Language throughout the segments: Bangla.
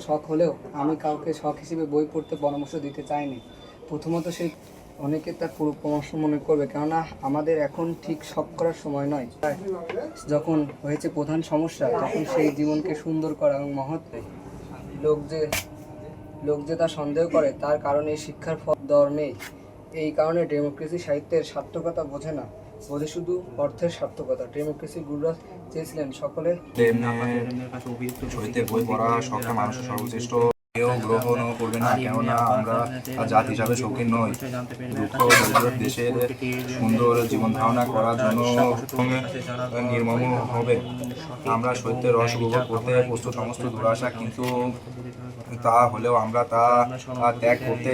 শখ হলেও আমি কাউকে শখ হিসেবে বই পড়তে পরামর্শ দিতে চাইনি। প্রথমত সেই অনেকে তার পুরো পরামর্শ মনে করবে, কেননা আমাদের এখন ঠিক শখ করার সময় নয়। যখন হয়েছে প্রধান সমস্যা, তখন সেই জীবনকে সুন্দর করা এবং মহৎ লোক যে লোক যে তা সন্দেহ করে, তার কারণে এই শিক্ষার দর নেই। এই কারণে ডেমোক্রেসি সাহিত্যের সার্থকতা বোঝে না, বোঝে শুধু অর্থের সার্থকতা। ডেমোক্রেসির গুরুরা চেয়েছিলেন সকলে বই পড়া শখটা মানুষের সর্বশ্রেষ্ঠ, কেউ গ্রহণও করবে না, কেননা আমরা জাতি হিসাবে শৌখিন নই। দুঃখ দরিদ্র দেশের সুন্দর জীবন ধারণা করার জন্য নির্মম হবে। আমরা সত্যের রস উপভোগ করতে প্রস্তুত, সমস্ত দুরাশা, কিন্তু তা হলেও আমরা তা ত্যাগ করতে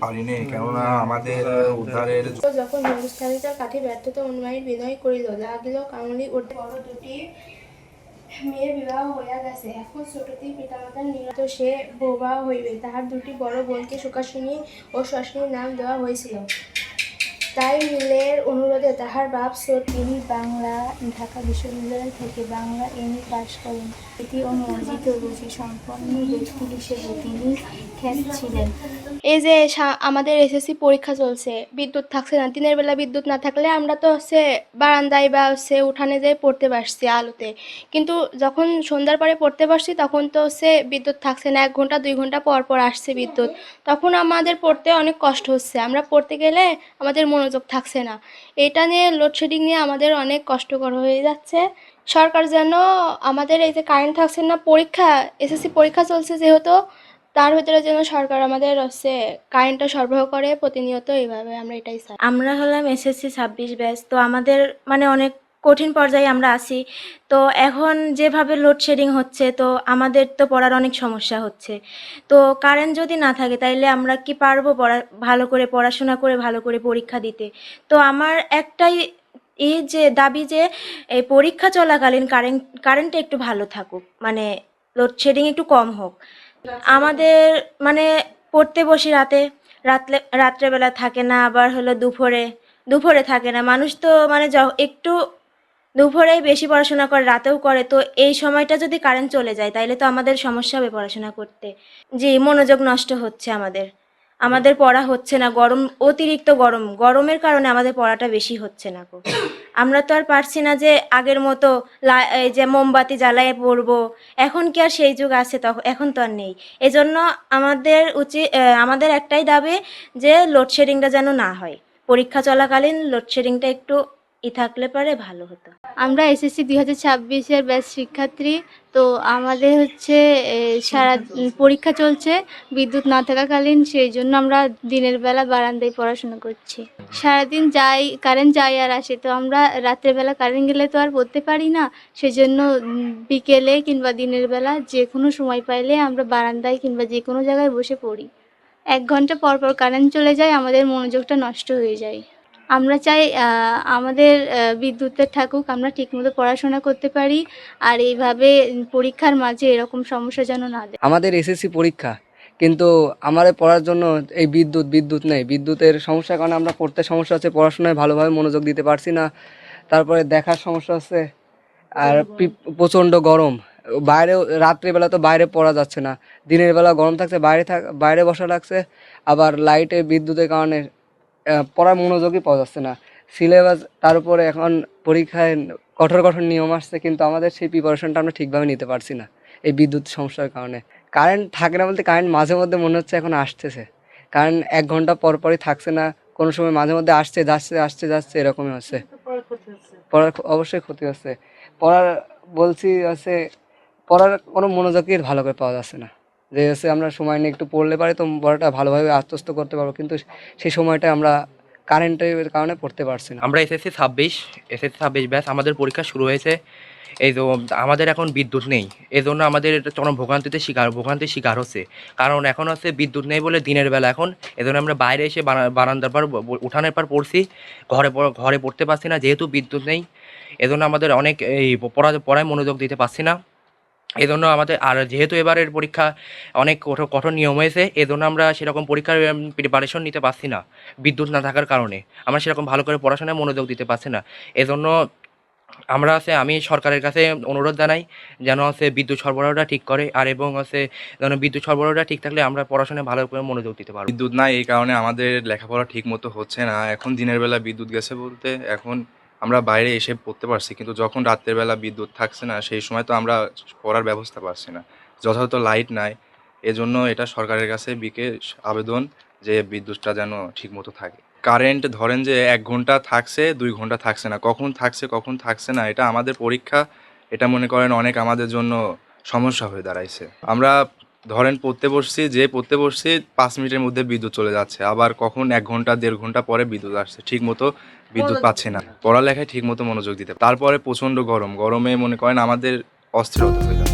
পারিনি, কেননা আমাদের উদ্ধারের যখন হিন্দুস্থানি তার কাঠি ব্যর্থতা অনুমায়ী বিনয় করিল, লাগিল কামলি উঠে বড় দুটি মেয়ের বিবাহ হইয়া গেছে, এখন ছোটটি পিতামাতার নিহত, সে বৌবা হইবে। তাহার দুটি বড় বোনকে সুখাসিনী ও শশিনীর নাম দেওয়া হয়েছিল। তাই মিলের অনুরোধে তাহার বাপ তিনি ঢাকা বিশ্ববিদ্যালয় থেকে বাংলা এমএ পাশ করেন। এটি অনুমোদিত রুচি সম্পন্ন ব্যক্তি হিসেবে তিনি খ্যাত ছিলেন। এই যে আমাদের এসএসসি পরীক্ষা চলছে, বিদ্যুৎ থাকছে না। দিনের বেলা বিদ্যুৎ না থাকলে আমরা তো বারান্দায় বা উঠানে যেয়ে পড়তে পারছি আলোতে, কিন্তু যখন সন্ধ্যার পরে পড়তে পারছি তখন তো বিদ্যুৎ থাকছে না। 1 ঘন্টা 2 ঘন্টা পর পর আসছে বিদ্যুৎ, তখন আমাদের পড়তে অনেক কষ্ট হচ্ছে। আমরা পড়তে গেলে আমাদের মনোযোগ থাকছে না। এটা নিয়ে লোডশেডিং নিয়ে আমাদের অনেক কষ্টকর হয়ে যাচ্ছে। সরকার যেন আমাদের এই যে কারেন্ট থাকছে না, পরীক্ষা এসএসসি পরীক্ষা চলছে যেহেতু, তার ভিতরে যেন সরকার আমাদের কারেন্টটা সরবরাহ করে প্রতিনিয়ত। এইভাবে আমরা এটাই চাই। আমরা হলাম এসএসসি 26 ব্যাচ, তো আমাদের অনেক কঠিন পর্যায়ে আমরা আছি। তো এখন যেভাবে লোডশেডিং হচ্ছে, তো আমাদের তো পড়ার অনেক সমস্যা হচ্ছে। তো কারেন্ট যদি না থাকে তাইলে আমরা কি পারবো ভালো করে পড়াশোনা করে ভালো করে পরীক্ষা দিতে? তো আমার একটাই যে দাবি যে এই পরীক্ষা চলাকালীন কারেন্টটা একটু ভালো থাকুক, লোডশেডিং একটু কম হোক। আমাদের পড়তে বসি রাত্রেবেলা থাকে না, আবার হলো দুপুরে থাকে না। মানুষ তো একটু দুপুরেই বেশি পড়াশোনা করে, রাতেও করে। তো এই সময়টা যদি কারেন্ট চলে যায় তাইলে তো আমাদের সমস্যা হবে পড়াশোনা করতে। জি, মনোযোগ নষ্ট হচ্ছে, আমাদের পড়া হচ্ছে না। অতিরিক্ত গরমের কারণে আমাদের পড়াটা বেশি হচ্ছে না। আমরা তো আর পারছি না যে আগের মতো এই যে মোমবাতি জ্বালায় পড়বো। এখন কি আর সেই যুগ আছে? এখন তো আর নেই। এজন্য আমাদের একটাই দাবি যে লোডশেডিংটা যেন না হয়। পরীক্ষা চলাকালীন লোডশেডিংটা একটু থাকলে পারে ভালো হতো। আমরা এসএসসি 2026-এর ব্যাচ শিক্ষার্থী। তো আমাদের সারা পরীক্ষা চলছে বিদ্যুৎ না থাকাকালীন, সেই জন্য আমরা দিনের বেলা বারান্দায় পড়াশোনা করছি। সারাদিন কারেন্ট যায় আর আসে, তো আমরা রাত্রেবেলা কারেন্ট গেলে তো আর পড়তে পারি না। সেজন্য বিকেলে কিংবা দিনের বেলা যে কোনো সময় পাইলে আমরা বারান্দায় কিংবা যে কোনো জায়গায় বসে পড়ি। 1 ঘন্টা পর পর কারেন্ট চলে যায়, আমাদের মনোযোগটা নষ্ট হয়ে যায়। আমরা চাই আমাদের বিদ্যুৎটা থাকুক, আমরা ঠিকমতো পড়াশোনা করতে পারি, আর এইভাবে পরীক্ষার মাঝে এরকম সমস্যা যেন না দেয়। আমাদের এসএসসি পরীক্ষা, কিন্তু আমাদের পড়ার জন্য এই বিদ্যুৎ নেই। বিদ্যুতের সমস্যার কারণে আমরা পড়তে সমস্যা হচ্ছে, পড়াশোনায় ভালোভাবে মনোযোগ দিতে পারছি না। তারপরে দেখার সমস্যা হচ্ছে, আর প্রচণ্ড গরম। রাত্রিবেলা তো বাইরে পড়া যাচ্ছে না, দিনের বেলা গরম থাকছে, বাইরে বসা লাগছে। আবার বিদ্যুতের কারণে পড়ার মনোযোগই পাওয়া যাচ্ছে না। সিলেবাস, তার উপরে এখন পরীক্ষায় কঠোর নিয়ম আসছে, কিন্তু আমাদের সেই প্রিপারেশনটা আমরা ঠিকভাবে নিতে পারছি না এই বিদ্যুৎ সমস্যার কারণে। কারেন্ট থাকে না বলতে, কারেন্ট মাঝে মধ্যে মনে হচ্ছে এখন আসতেছে। কারেন্ট 1 ঘন্টা পর পরই থাকছে না, কোনো সময় মাঝে মধ্যে আসছে যাচ্ছে এরকমই হচ্ছে। পড়ার অবশ্যই ক্ষতি হচ্ছে। পড়ার কোনো মনোযোগই ভালো করে পাওয়া যাচ্ছে না। যে আমরা সময় নিয়ে একটু পড়লে পারি তো পড়াটা ভালোভাবে আত্মস্থ করতে পারবো, কিন্তু সেই সময়টা আমরা কারেন্টের কারণে পড়তে পারছি না। আমরা এসএসসি 26 ব্যাচ, আমাদের পরীক্ষা শুরু হয়েছে। এই তো আমাদের এখন বিদ্যুৎ নেই, এজন্য আমাদের চরম ভোগান্তির শিকার হচ্ছে। কারণ এখন বিদ্যুৎ নেই বলে দিনের বেলা এখন, এজন্য আমরা বাইরে এসে বারান্দার পর উঠানের পর পড়ছি, ঘরে পড়তে পারছি না যেহেতু বিদ্যুৎ নেই। এজন্য আমাদের অনেক পড়ায় মনোযোগ দিতে পারছি না। এজন্য আমাদের, আর যেহেতু এবারের পরীক্ষা অনেক কঠোর নিয়ম হয়েছে, এজন্য আমরা সেরকম পরীক্ষার প্রিপারেশন নিতে পারছি না। বিদ্যুৎ না থাকার কারণে আমরা সেরকম ভালো করে পড়াশোনায় মনোযোগ দিতে পারছি না। এজন্য আমি সরকারের কাছে অনুরোধ জানাই যেন বিদ্যুৎ সরবরাহটা ঠিক করে, আর এবং যেন বিদ্যুৎ সরবরাহটা ঠিক থাকলে আমরা পড়াশোনায় ভালো করে মনোযোগ দিতে পারবো। বিদ্যুৎ নাই এই কারণে আমাদের লেখাপড়া ঠিক মতো হচ্ছে না। এখন দিনের বেলা বিদ্যুৎ গেছে বলতে এখন আমরা বাইরে এসে পড়তে পারছি, কিন্তু যখন রাতের বেলা বিদ্যুৎ থাকছে না সেই সময় তো আমরা পড়ার ব্যবস্থা পাচ্ছি না, যথাযথ লাইট নাই। এজন্য এটা সরকারের কাছে বিশেষ আবেদন যে বিদ্যুৎটা যেন ঠিক মতো থাকে। কারেন্ট ধরেন যে 1 ঘন্টা থাকছে, 2 ঘন্টা থাকছে না, কখন থাকছে কখন থাকছে না, এটা আমাদের পরীক্ষা, এটা মনে করেন অনেক আমাদের জন্য সমস্যা হয়ে দাঁড়াইছে। আমরা ধরেন পড়তে বসছি 5 মিনিটের মধ্যে বিদ্যুৎ চলে যাচ্ছে, আবার কখন 1 ঘন্টা 1.5 ঘন্টা পরে বিদ্যুৎ আসছে, ঠিক মতো বিদ্যুৎ পাচ্ছি না, পড়ালেখায় ঠিক মতো মনোযোগ দিতে। তারপরে প্রচণ্ড গরমে মনে করেন আমাদের অস্থিরতা হয়ে যায়।